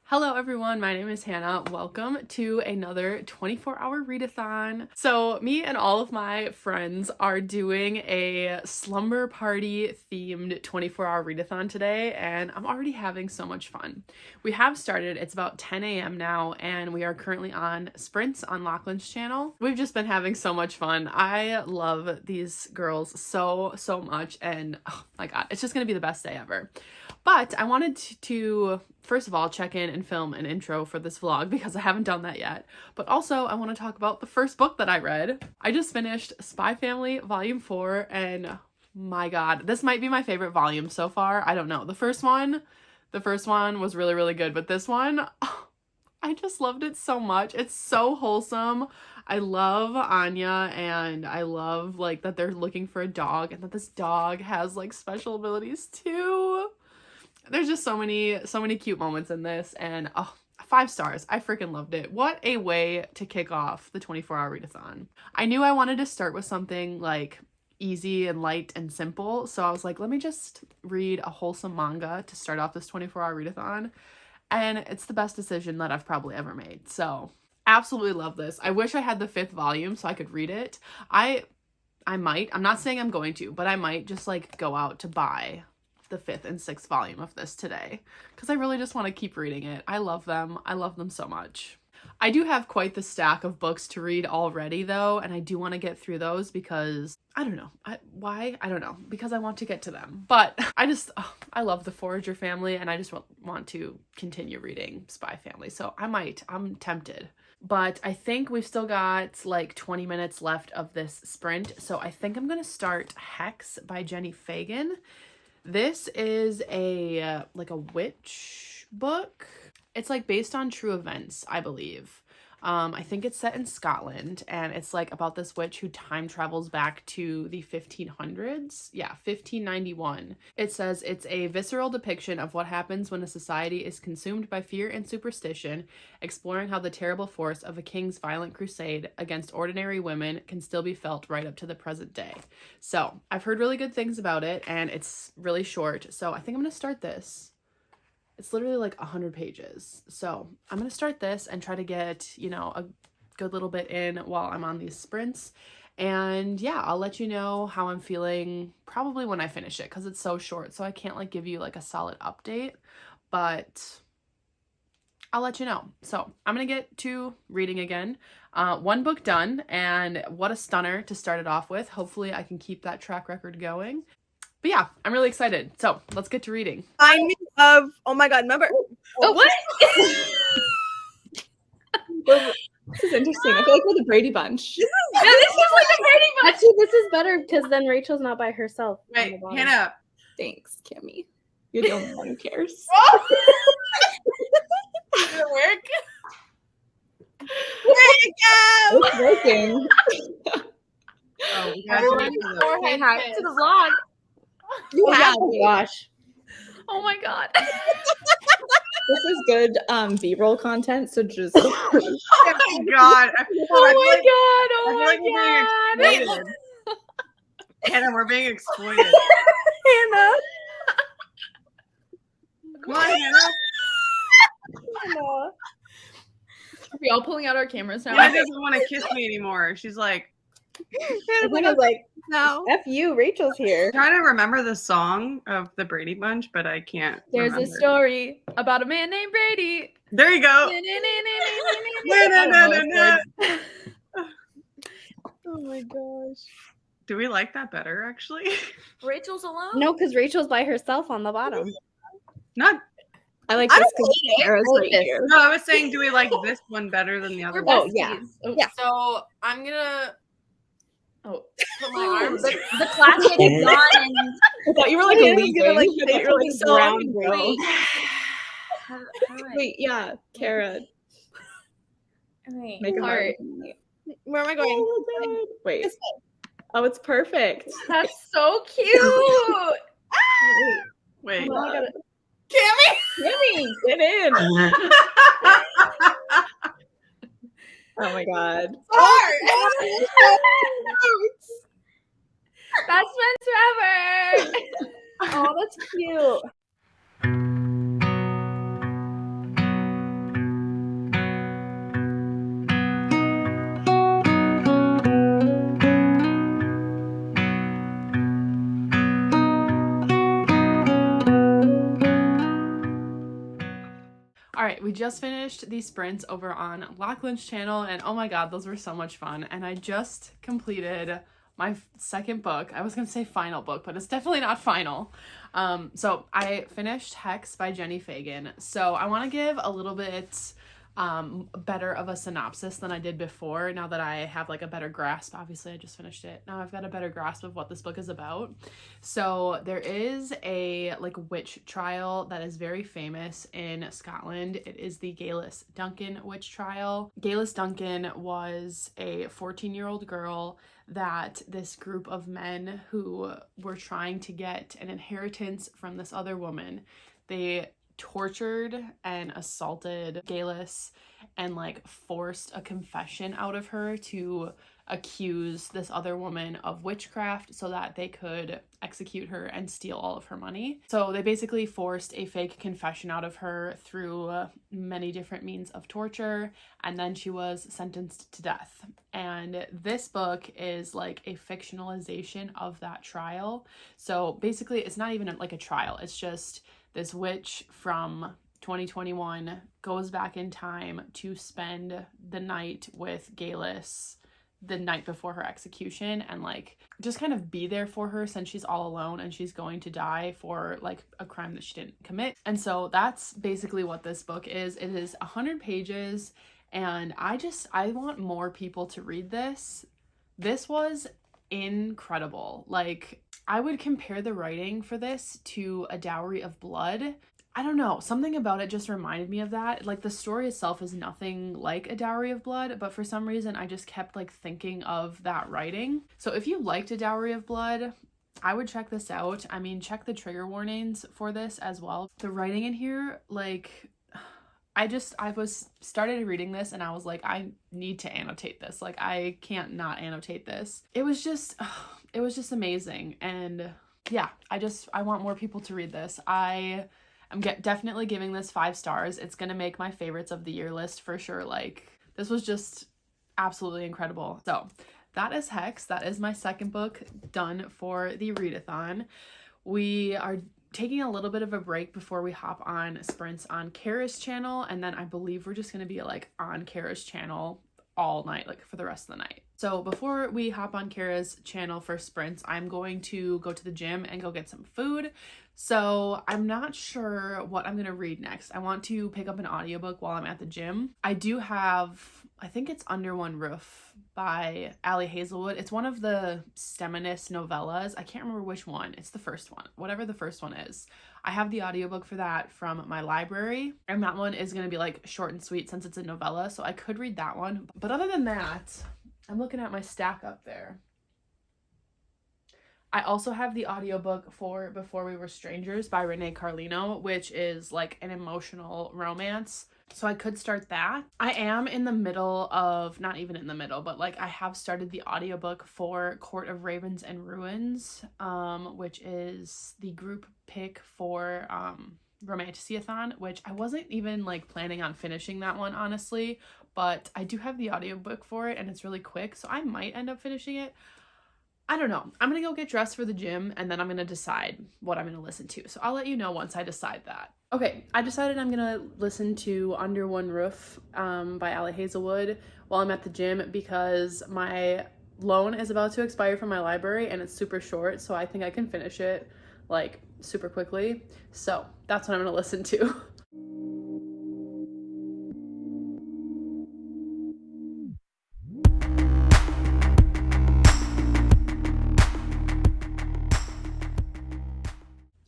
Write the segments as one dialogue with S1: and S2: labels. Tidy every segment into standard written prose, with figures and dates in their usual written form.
S1: Hello everyone, my name is Hannah. Welcome to another 24-hour readathon. So me and all of my friends are doing a slumber party themed 24-hour readathon today, and I'm already having so much fun. We have started, it's about 10 a.m. now, and we are currently on sprints on Lachlan's channel. We've just been having so much fun. I love these girls so much, and oh my god, it's just gonna be the best day ever. But I wanted to first of all check in and film an intro for this vlog because I haven't done that yet. But also I want to talk about the first book that I read. I just finished Spy Family Volume 4 and my god, this might be my favorite volume so far. I don't know. The first one was really good, but this one, I just loved it so much. It's so wholesome. I love Anya, and I love like that they're looking for a dog and that this dog has like special abilities too. There's just so many cute moments in this, and 5 stars. I freaking loved it. What a way to kick off the 24-hour readathon. I knew I wanted to start with something like easy and light and simple, so I was like, let me just read a wholesome manga to start off this 24-hour readathon, and it's the best decision that I've probably ever made. So absolutely love this. I wish I had the 5th volume so I could read it. I might, I'm not saying I'm going to, but I might just like go out to buy the 5th and 6th volume of this today because I really just want to keep reading it. I love them so much. I do have quite the stack of books to read already though, and I do want to get through those because I don't know why, I don't know, because I want to get to them. But I love the Forager family, and I just want to continue reading Spy Family, so I'm tempted. But I think we've still got like 20 minutes left of this sprint, so I think I'm gonna start Hex by Jenny Fagan. This is a like a witch book. It's like based on true events, I believe. I think it's set in Scotland, and it's like about this witch who time travels back to the 1500s. Yeah, 1591. It says it's a visceral depiction of what happens when a society is consumed by fear and superstition, exploring how the terrible force of a king's violent crusade against ordinary women can still be felt right up to the present day. So I've heard really good things about it, and it's really short, so I think I'm gonna start this. It's literally like 100 pages. So I'm going to start this and try to get, you know, a good little bit in while I'm on these sprints. And yeah, I'll let you know how I'm feeling probably when I finish it because it's so short. So I can't like give you like a solid update, but I'll let you know. So I'm going to get to reading again. 1 book done, and what a stunner to start it off with. Hopefully I can keep that track record going. But yeah, I'm really excited. So let's get to reading.
S2: Oh my god, remember?
S3: Oh, what? This is interesting. I feel like we're the Brady Bunch.
S2: This is like the Brady Bunch.
S4: Actually, this is better because then Rachel's not by herself.
S1: Wait, Hannah.
S3: Thanks, Kimmy. You're the only one who cares.
S2: Did it work? There you go.
S3: It's working.
S1: Oh, we got to
S2: Say hi to the vlog.
S4: Oh my gosh.
S2: Oh my god.
S3: This is good B-roll content, so just
S1: Oh my god.
S2: Oh my god.
S1: Wait, look. Hannah, we're being exploited.
S2: Hannah.
S1: Come on, Hannah.
S2: Hannah.
S3: are we all pulling out our cameras now?
S1: Hannah doesn't want to kiss me anymore. She's like,
S4: Hannah's like,
S2: No.
S4: F you, Rachel's here.
S1: I'm trying to remember the song of the Brady Bunch, but I can't.
S3: There's
S1: remember.
S3: a story about a man named Brady.
S1: There you go.
S2: Oh my gosh.
S1: Do we like that better, actually?
S2: Rachel's alone?
S4: No, because Rachel's by herself on the bottom.
S1: Not.
S3: I like
S2: I
S3: this
S2: don't
S3: because
S2: hate it.
S3: Sarah's
S4: I like
S3: right
S4: this.
S3: here.
S1: No, I was saying, do we like this one better than the other one?
S4: Oh, yeah. Yeah.
S1: So I'm gonna
S3: Oh,
S1: put my arms.
S2: The classic Dawn and
S3: I thought you were like
S4: Yeah,
S3: a
S4: I was
S3: leaving.
S4: gonna, like,
S3: I
S4: say
S3: thought you were like
S4: something brown,
S3: so
S4: bro.
S3: wait.
S2: how do I-
S3: Wait, yeah, Kara.
S2: Wait.
S3: Make a
S4: Heart.
S3: heart.
S2: Where am I going?
S3: Oh my god. Wait. Oh, it's perfect.
S2: That's so cute.
S1: Wait.
S4: Oh, I gotta-
S2: Cammy.
S3: Kimmy, get in. Oh my god.
S2: Best friends forever.
S4: Oh, that's cute.
S1: All right, we just finished these sprints over on Lachlan's channel, and oh my god, those were so much fun. And I just completed my second book. I was gonna say final book, but it's definitely not final. So I finished Hex by Jenny Fagan. So I want to give a little bit better of a synopsis than I did before, now that I have like a better grasp. Obviously I just finished it. Now I've got a better grasp of what this book is about. So there is a like witch trial that is very famous in Scotland. It is the Galis Duncan witch trial. Galis Duncan was a 14-year-old girl that this group of men who were trying to get an inheritance from this other woman, they tortured and assaulted Galis and like forced a confession out of her to accuse this other woman of witchcraft so that they could execute her and steal all of her money. So they basically forced a fake confession out of her through many different means of torture, and then she was sentenced to death. And this book is like a fictionalization of that trial. So basically it's not even like a trial, it's just this witch from 2021 goes back in time to spend the night with Galis the night before her execution and like just kind of be there for her since she's all alone and she's going to die for like a crime that she didn't commit. And so that's basically what this book is. It is 100 pages and I want more people to read this. This was incredible. Like, I would compare the writing for this to A Dowry of Blood. I don't know, something about it just reminded me of that. Like, the story itself is nothing like A Dowry of Blood, but for some reason I just kept like thinking of that writing. So if you liked A Dowry of Blood, I would check this out. I mean, check the trigger warnings for this as well. The writing in here, like, I was started reading this and I was like, I need to annotate this. Like, I can't not annotate this. It was just amazing. And yeah, I want more people to read this. I'm definitely giving this 5 stars. It's gonna make my favorites of the year list for sure. Like, this was just absolutely incredible. So that is Hex. That is my second book done for the readathon. We are taking a little bit of a break before we hop on sprints on Kara's channel, and then I believe we're just going to be like on Kara's channel all night, like for the rest of the night. So before we hop on Kara's channel for sprints, I'm going to go to the gym and go get some food. So I'm not sure what I'm going to read next. I want to pick up an audiobook while I'm at the gym. I do have, I think it's Under One Roof by Ali Hazelwood. It's one of the Steminist novellas. I can't remember which one. It's the first one, whatever the first one is. I have the audiobook for that from my library, and that one is going to be like short and sweet since it's a novella, so I could read that one. But other than that, I'm looking at my stack up there. I also have the audiobook for Before We Were Strangers by Renee Carlino, which is like an emotional romance. So I could start that. I am in the middle of, not even in the middle, but like I have started the audiobook for Court of Ravens and Ruins, which is the group pick for Romanticathon, which I wasn't even like planning on finishing that one, honestly, but I do have the audiobook for it and it's really quick, so I might end up finishing it. I don't know. I'm gonna go get dressed for the gym and then I'm gonna decide what I'm gonna listen to. So I'll let you know once I decide that. Okay, I decided I'm gonna listen to Under One Roof by Ali Hazelwood while I'm at the gym because my loan is about to expire from my library and it's super short, so I think I can finish it like super quickly. So that's what I'm gonna listen to.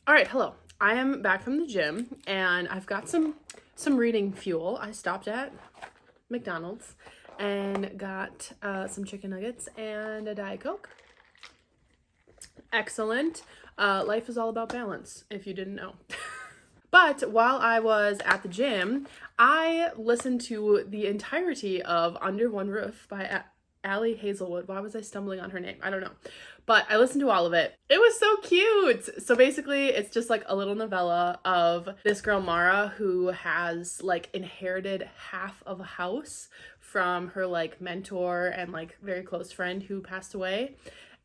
S1: All right, hello. I am back from the gym and I've got some reading fuel. I stopped at McDonald's and got some chicken nuggets and a Diet Coke. Excellent. Life is all about balance, if you didn't know. But while I was at the gym, I listened to the entirety of Under One Roof by Ali Hazelwood. Why was I stumbling on her name? I don't know. But I listened to all of it. It was so cute. So basically, it's just like a little novella of this girl, Mara, who has like inherited half of a house from her like mentor and like very close friend who passed away.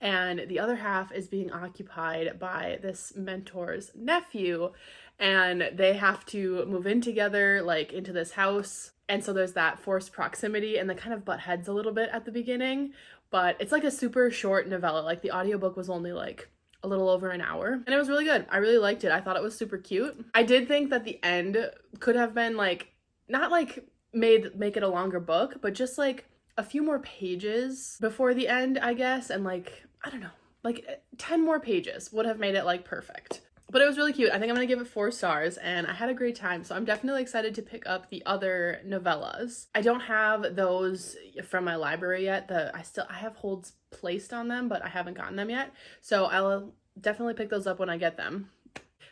S1: And the other half is being occupied by this mentor's nephew. and they have to move in together, like into this house. And so there's that forced proximity, and they kind of butt heads a little bit at the beginning, but it's like a super short novella. Like the audiobook was only like a little over an hour, and it was really good. I really liked it. I thought it was super cute. I did think that the end could have been like, not like make it a longer book, but just like a few more pages before the end, I guess, and like, I don't know, like 10 more pages would have made it like perfect. But it was really cute. I think I'm gonna give it 4 stars, and I had a great time, so I'm definitely excited to pick up the other novellas. I don't have those from my library yet. I have holds placed on them, but I haven't gotten them yet, so I'll definitely pick those up when I get them.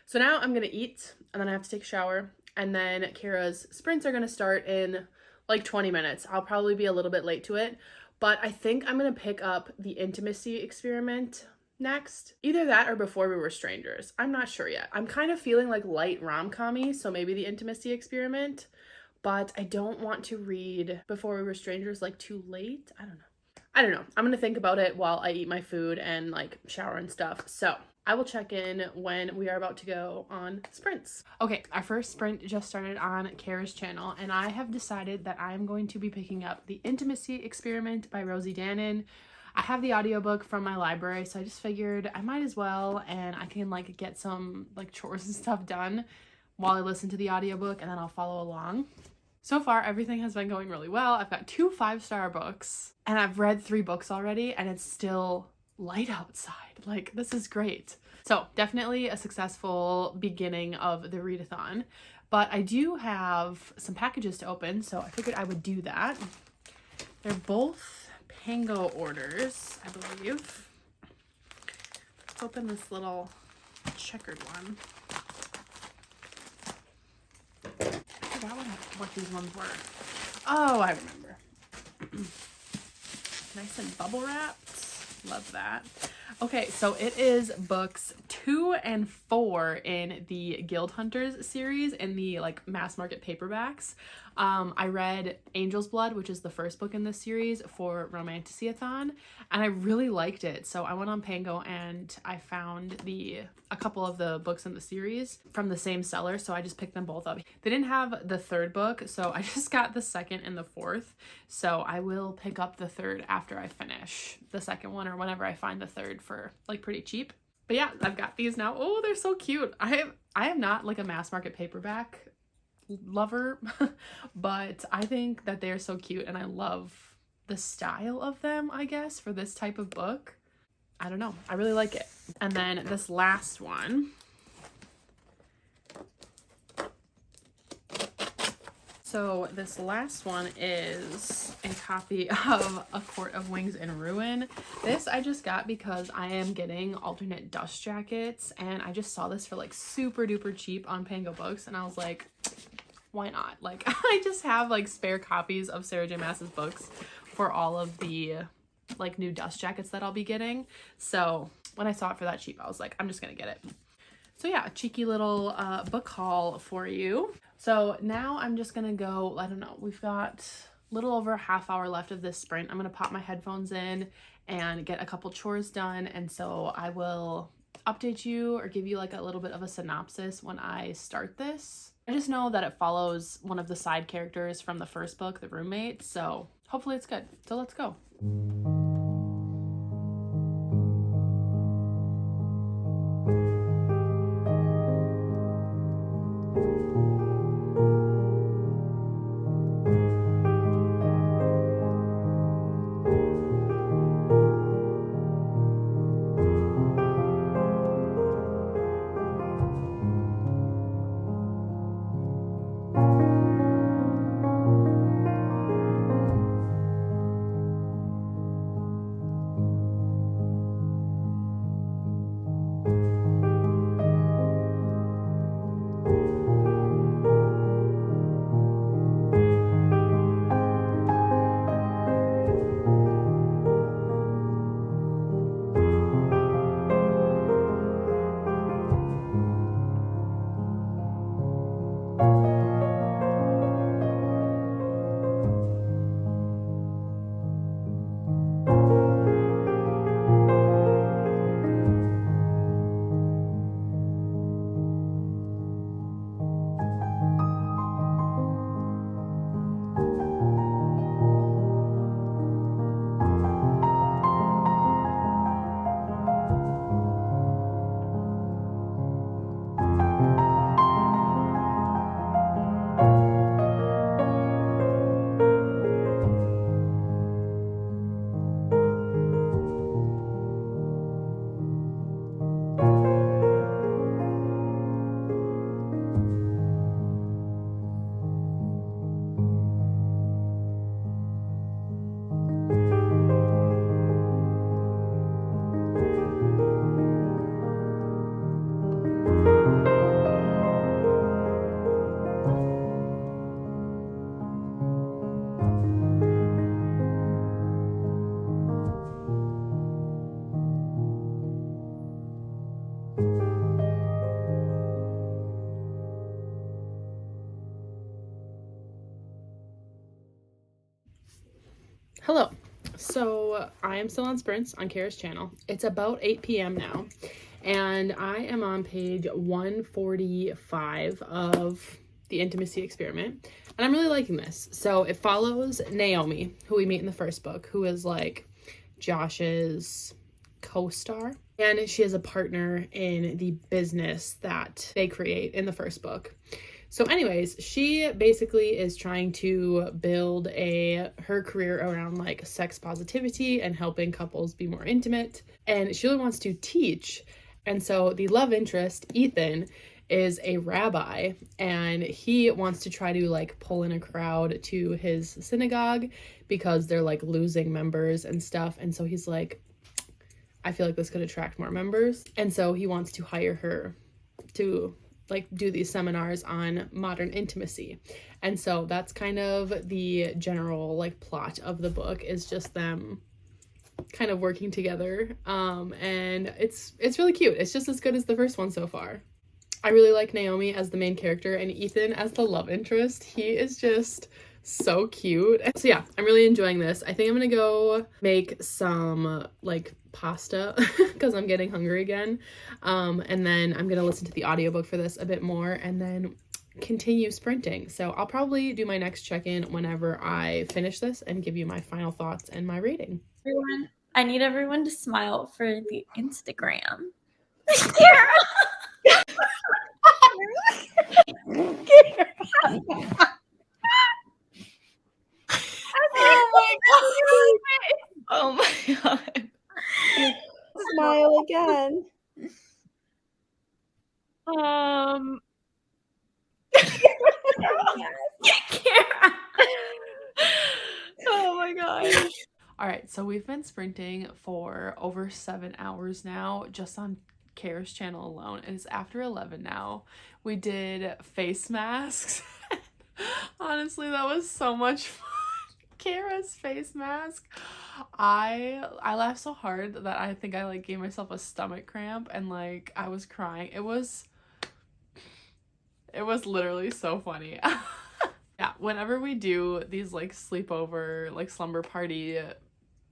S1: So now I'm gonna eat, and then I have to take a shower, and then Kira's sprints are gonna start in like 20 minutes. I'll probably be a little bit late to it, but I think I'm gonna pick up the intimacy experiment next. Either that or Before We Were Strangers. I'm not sure yet. I'm kind of feeling like light rom-com-y, so maybe the intimacy experiment, but I don't want to read Before We Were Strangers like too late. I don't know. I'm gonna think about it while I eat my food and like shower and stuff. So I will check in when we are about to go on sprints. Okay, our first sprint just started on Kara's channel, and I have decided that I'm going to be picking up The Intimacy Experiment by Rosie Danan. I have the audiobook from my library, so I just figured I might as well, and I can like get some like chores and stuff done while I listen to the audiobook, and then I'll follow along. So far, everything has been going really well. I've got 2 5-star books, and I've read 3 books already, and it's still light outside. Like, this is great. So definitely a successful beginning of the readathon, but I do have some packages to open, so I figured I would do that. They're both Pango orders, I believe. Let's open this little checkered one. I forgot what these ones were. Oh, I remember. Nice and bubble wrapped. Love that. Okay, so it is books 2 and 4 in the Guild Hunters series in the like mass market paperbacks. I read Angel's Blood, which is the first book in this series, for Romanticathon, and I really liked it. So I went on Pango and I found a couple of the books in the series from the same seller, so I just picked them both up. They didn't have the 3rd book, so I just got the 2nd and the 4th. So I will pick up the 3rd after I finish the 2nd one, or whenever I find the 3rd for like pretty cheap. But yeah, I've got these now. Oh, they're so cute. I am not like a mass market paperback lover, but I think that they're so cute, and I love the style of them, I guess, for this type of book. I don't know. I really like it. And then this last one. So this last one is a copy of A Court of Wings and Ruin. This I just got because I am getting alternate dust jackets, and I just saw this for like super duper cheap on Pango Books, and I was like, why not? Like, I just have like spare copies of Sarah J Maas's books for all of the like new dust jackets that I'll be getting. So when I saw it for that cheap, I was like, I'm just gonna get it. So yeah, a cheeky little book haul for you. So now I'm just gonna go, I don't know, we've got a little over a half hour left of this sprint. I'm gonna pop my headphones in and get a couple chores done, and so I will update you or give you like a little bit of a synopsis when I start this. I just know that it follows one of the side characters from the first book, the roommate, so hopefully it's good. So let's go. Hello. So I am still on sprints on Kara's channel. It's about 8 p.m. now, and I am on page 145 of the intimacy experiment, and I'm really liking this. So it follows Naomi, who we meet in the first book, who is like Josh's co-star, and she is a partner in the business that they create in the first book. So anyways, she basically is trying to build her career around like sex positivity and helping couples be more intimate, and she really wants to teach. And so the love interest, Ethan, is a rabbi, and he wants to try to like pull in a crowd to his synagogue because they're like losing members and stuff. And so he's like, I feel like this could attract more members. And so he wants to hire her to like do these seminars on modern intimacy. And so that's kind of the general like plot of the book, is just them kind of working together. And it's really cute. It's just as good as the first one so far. I really like Naomi as the main character and Ethan as the love interest. He is just so cute. So yeah, I'm really enjoying this. I think I'm gonna go make some like pasta because I'm getting hungry again. And then I'm gonna listen to the audiobook for this a bit more and then continue sprinting. So I'll probably do my next check-in whenever I finish this and give you my final thoughts and my rating.
S5: Everyone, I need everyone to smile for the Instagram.
S2: Oh my god.
S4: Smile again.
S2: Oh my god.
S1: All right, so we've been sprinting for over 7 hours now, just on Kara's channel alone. It is after 11 now. We did face masks. Honestly, that was so much fun. Kara's face mask. I laughed so hard that I think I like gave myself a stomach cramp and like I was crying. It was literally so funny. Yeah, whenever we do these like sleepover, like slumber party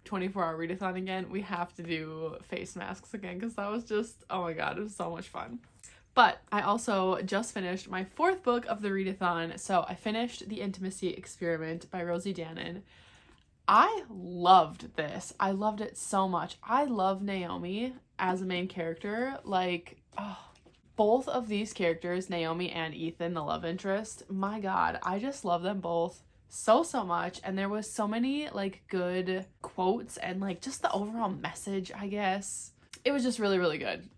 S1: 24-hour readathon again, we have to do face masks again because that was just, oh my god, it was so much fun. But I also just finished my 4th book of the readathon, so I finished The Intimacy Experiment by Rosie Danon. I loved this. I loved it so much. I love Naomi as a main character. Like, oh, both of these characters, Naomi and Ethan, the love interest, my god, I just love them both so much. And there was so many like good quotes and like just the overall message, I guess. It was just really good.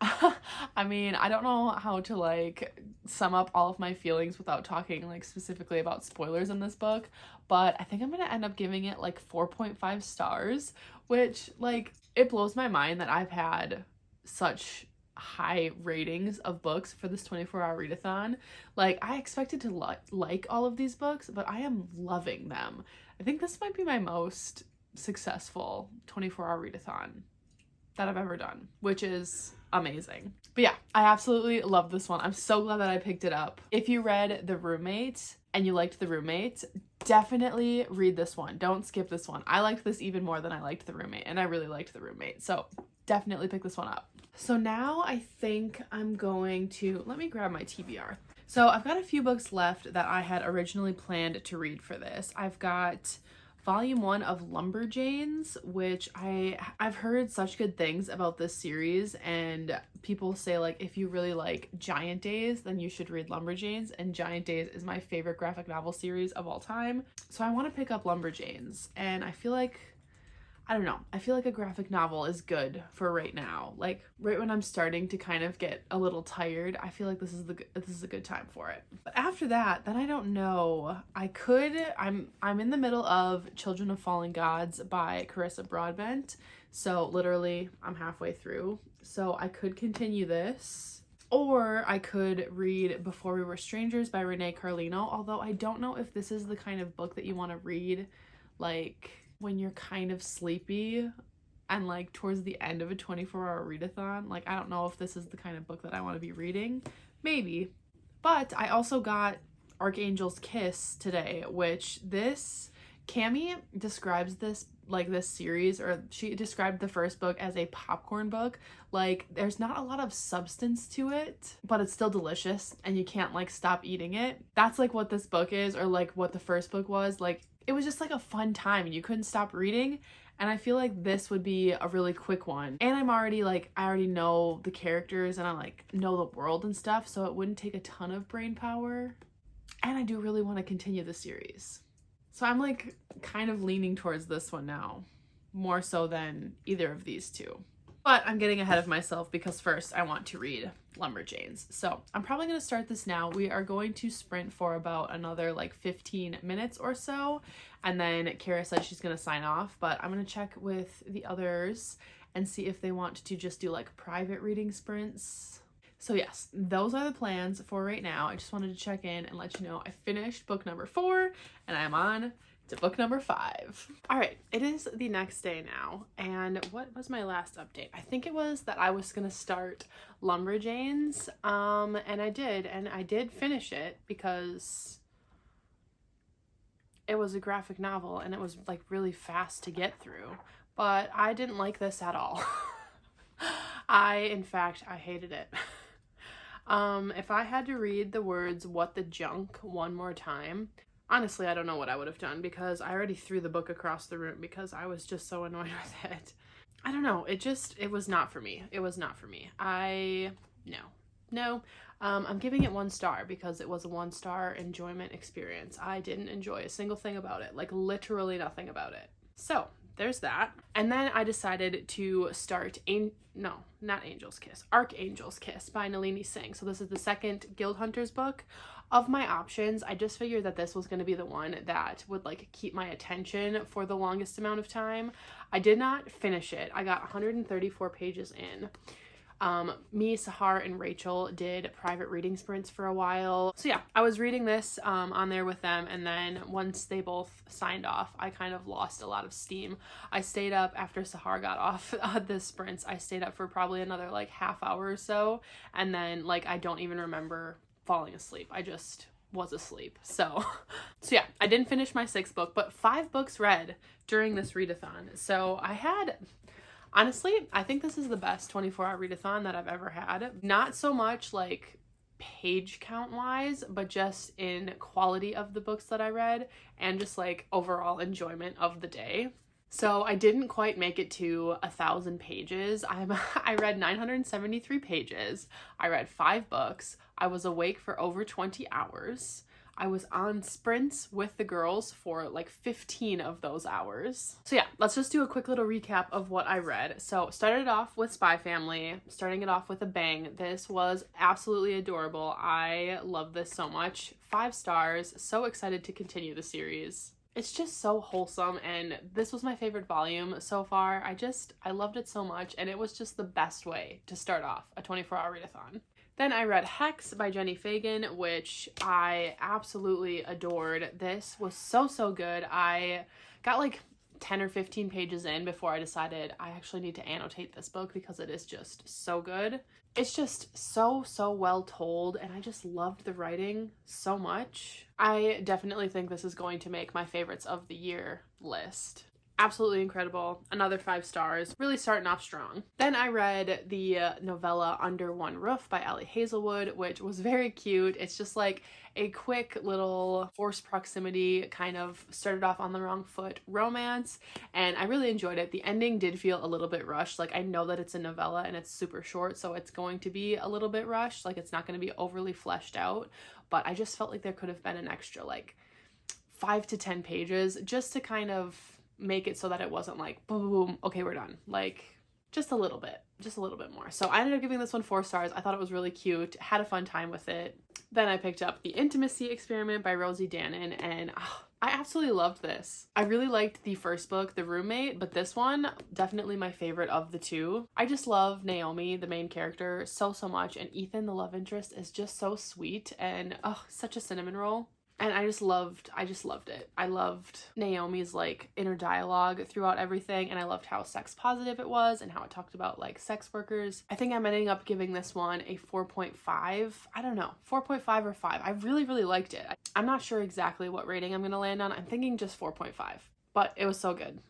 S1: I mean, I don't know how to like sum up all of my feelings without talking like specifically about spoilers in this book, but I think I'm gonna end up giving it like 4.5 stars, which like it blows my mind that I've had such high ratings of books for this 24-hour readathon. Like I expected to like all of these books, but I am loving them. I think this might be my most successful 24-hour readathon that I've ever done, which is amazing. But yeah, I absolutely love this one. I'm so glad that I picked it up. If you read The Roommate and you liked The Roommate, definitely read this one. Don't skip this one. I liked this even more than I liked The Roommate, and I really liked The Roommate, so definitely pick this one up. So now I think I'm going to, let me grab my TBR. So I've got a few books left that I had originally planned to read for this. I've got Volume 1 of Lumberjanes, which I've heard such good things about this series, and people say like if you really like Giant Days, then you should read Lumberjanes, and Giant Days is my favorite graphic novel series of all time. So I want to pick up Lumberjanes, and I feel like, I don't know, I feel like a graphic novel is good for right now. Like right when I'm starting to kind of get a little tired, I feel like this is a good time for it. But after that, then I don't know. I'm in the middle of Children of Fallen Gods by Carissa Broadbent. So literally I'm halfway through. So I could continue this, or I could read Before We Were Strangers by Renee Carlino, although I don't know if this is the kind of book that you want to read like when you're kind of sleepy and like towards the end of a 24-hour readathon. Like I don't know if this is the kind of book that I want to be reading. Maybe. But I also got Archangel's Kiss today, which this Cami describes this like this series, or she described the first book as a popcorn book. Like there's not a lot of substance to it, but it's still delicious and you can't like stop eating it. That's like what this book is, or like what the first book was. Like it was just like a fun time and you couldn't stop reading. And I feel like this would be a really quick one. And I'm already like, I already know the characters and I like know the world and stuff, so it wouldn't take a ton of brain power. And I do really want to continue the series. So I'm like kind of leaning towards this one now, more so than either of these two. But I'm getting ahead of myself because first I want to read Lumberjanes. So I'm probably going to start this now. We are going to sprint for about another like 15 minutes or so. And then Kara said she's going to sign off, but I'm going to check with the others and see if they want to just do like private reading sprints. So yes, those are the plans for right now. I just wanted to check in and let you know I finished book number 4 and I'm on to book number 5. All right, it is the next day now, and what was my last update? I think it was that I was gonna start Lumberjanes, and I did finish it because it was a graphic novel and it was like really fast to get through, but I didn't like this at all. In fact, I hated it. If I had to read the words "what the junk" one more time, honestly, I don't know what I would have done because I already threw the book across the room because I was just so annoyed with it. I don't know. It was not for me. It was not for me. No. I'm giving it 1 star because it was a 1-star enjoyment experience. I didn't enjoy a single thing about it, like literally nothing about it. So there's that. And then I decided to start Archangel's Kiss by Nalini Singh. So this is the second Guild Hunters book. Of my options, I just figured that this was going to be the one that would like keep my attention for the longest amount of time. I did not finish it. I got 134 pages in. Me, Sahar, and Rachel did private reading sprints for a while. So yeah, I was reading this on there with them, and then once they both signed off, I kind of lost a lot of steam. I stayed up after Sahar got off the sprints. I stayed up for probably another like half hour or so, and then like I don't even remember falling asleep. I just was asleep. So yeah, I didn't finish my 6th book, but 5 books read during this readathon. So honestly, I think this is the best 24-hour readathon that I've ever had. Not so much like page count wise, but just in quality of the books that I read and just like overall enjoyment of the day. So I didn't quite make it to 1,000 pages. I read 973 pages. I read 5 books. I was awake for over 20 hours. I was on sprints with the girls for like 15 of those hours. So yeah, let's just do a quick little recap of what I read. So started off with Spy Family, starting it off with a bang. This was absolutely adorable. I love this so much. 5 stars. So excited to continue the series. It's just so wholesome, and this was my favorite volume so far. I loved it so much, and it was just the best way to start off a 24-hour readathon. Then I read Hex by Jenny Fagan, which I absolutely adored. This was so good. I got like 10 or 15 pages in before I decided I actually need to annotate this book because it is just so good. It's just so well told, and I just loved the writing so much. I definitely think this is going to make my favorites of the year list. Absolutely incredible. Another 5 stars. Really starting off strong. Then I read the novella Under One Roof by Allie Hazelwood, which was very cute. It's just like a quick little forced proximity, kind of started off on the wrong foot romance, and I really enjoyed it. The ending did feel a little bit rushed. Like I know that it's a novella and it's super short, so it's going to be a little bit rushed. Like it's not going to be overly fleshed out, but I just felt like there could have been an extra like 5 to 10 pages just to kind of make it so that it wasn't like boom, boom, boom, okay, we're done. Like just a little bit more. So I ended up giving this one 4 stars. I thought it was really cute, had a fun time with it. Then I picked up The Intimacy Experiment by Rosie Dannon, and I absolutely loved this. I really liked the first book, The Roommate, but this one, definitely my favorite of the 2. I just love Naomi, the main character, so much, and Ethan, the love interest, is just so sweet and such a cinnamon roll. And I just loved it. I loved Naomi's like inner dialogue throughout everything, and I loved how sex positive it was and how it talked about like sex workers. I think I'm ending up giving this one a 4.5. I don't know, 4.5 or 5. I really liked it. I'm not sure exactly what rating I'm gonna land on. I'm thinking just 4.5, but it was so good.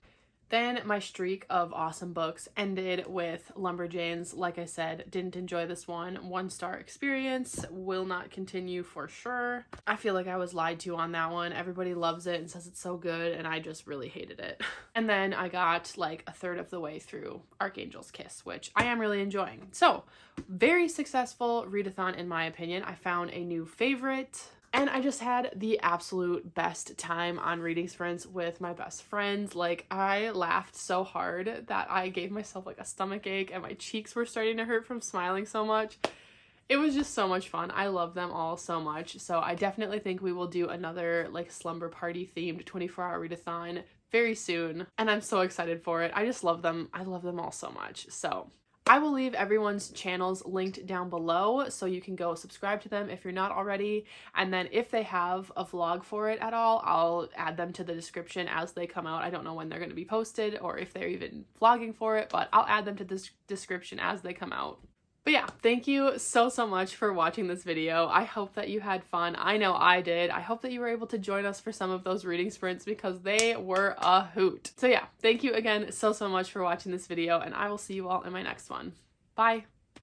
S1: Then my streak of awesome books ended with Lumberjanes. Like I said, didn't enjoy this one. 1-star experience, will not continue for sure. I feel like I was lied to on that one. Everybody loves it and says it's so good, and I just really hated it. And then I got like a third of the way through Archangel's Kiss, which I am really enjoying. So, very successful readathon in my opinion. I found a new favorite. And I just had the absolute best time on Reading Sprints with my best friends. Like, I laughed so hard that I gave myself like a stomach ache and my cheeks were starting to hurt from smiling so much. It was just so much fun. I love them all so much. So I definitely think we will do another like slumber party themed 24-hour readathon very soon. And I'm so excited for it. I just love them. I love them all so much. So I will leave everyone's channels linked down below so you can go subscribe to them if you're not already. And then if they have a vlog for it at all, I'll add them to the description as they come out. I don't know when they're going to be posted or if they're even vlogging for it, but I'll add them to the description as they come out. But yeah, thank you so much for watching this video. I hope that you had fun. I know I did. I hope that you were able to join us for some of those reading sprints because they were a hoot. So yeah, thank you again so much for watching this video, and I will see you all in my next one. Bye!